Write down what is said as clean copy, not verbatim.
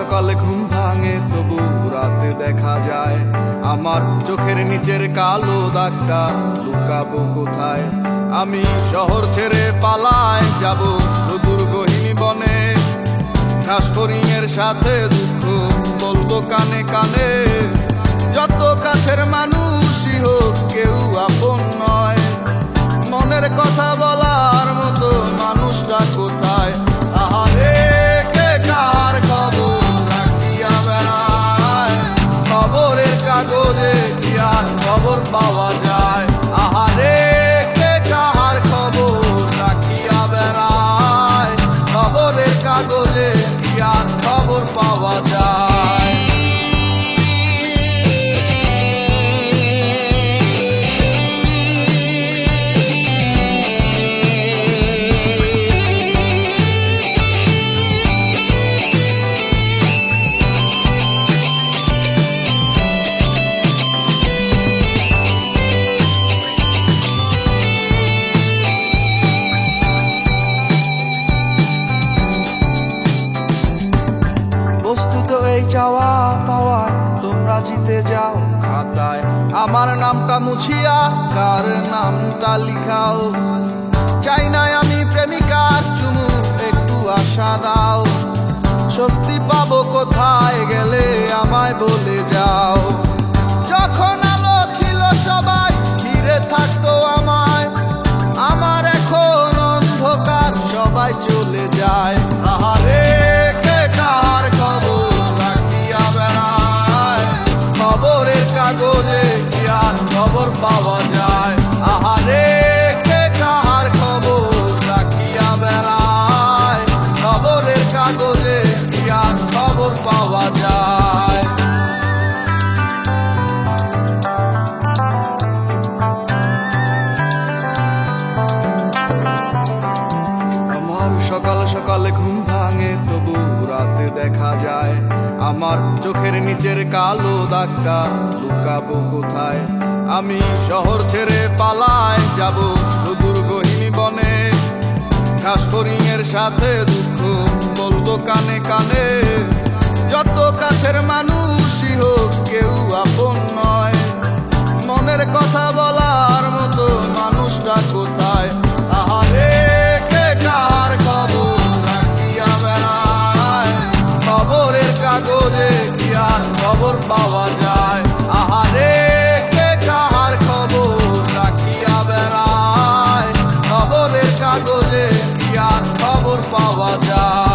সকালে ঘুম ভাঙে তবু রাতে দেখা যায় আমার চোখের নিচের কালো দাগটা লুকাবো কোথায়। আমি শহর ছেড়ে পালায় যাব সুদূর গহীন বনে, ঘাস ফড়িংয়ের সাথে দুঃখ বলবো কানে কানে। যত কাছের মানুষই হোক কেউ আপন নয়, মনের কথা বলার মতো মানুষটা কোথায়। আহারে কে কার খবর রাখিয়া বেড়ায়, খবরের কাগজে কি আর খবর পাওয়া যায়। আহারে কে কার খবর রাখিয়া বেড়ায়, খবরের কাগজে কি আর খবর পাওয়া যায়। এই চাওয়া পাওয়ায় তোমরা জিতে যাও খাতায়, আমার নামটা মুছিয়া কার নামটা লিখাও। চাই না আমি প্রেমিকার চুমু, একটু আশা দাও। স্বস্তি পাবো কোথায় গেলে আমায় বলে যাও। যখন আলো ছিল সবাই ঘিরে থাকতো আমায়, আমার এখন অন্ধকার সবাই চলে যায়। আহারে কে কার খবর রাখিয়া বেড়ায়, খবরের কাগজে কি আর খবর পাওয়া যায়। আহারে কে কার খবর রাখিয়া বেড়ায়, খবরের কাগজে কি আর খবর পাওয়া যায়। সকাল সকালে ঘুম ভাঙে তবু রাতে দেখা যায় আমার চোখের নিচের কালো দাগটা লুকাবো কোথায়। আমি শহর ছেড়ে পালায় যাব সুদূর গহীন বনে, ঘাস ফড়িংয়ের সাথে দুঃখ বলবো কানে কানে। যত কাছের মানুষই হোক কেউ আপন নয়, মনের কথা বলার মতো মানুষটা কোথায়। আহারে কে কার খবর রাখিয়া বেড়ায়, খবরের কাগজে কি আর খবর পাওয়া যায়। আহারে কে কার খবর রাখিয়া বেড়ায়, খবরের কাগজে কি আর খবর পাওয়া যায়।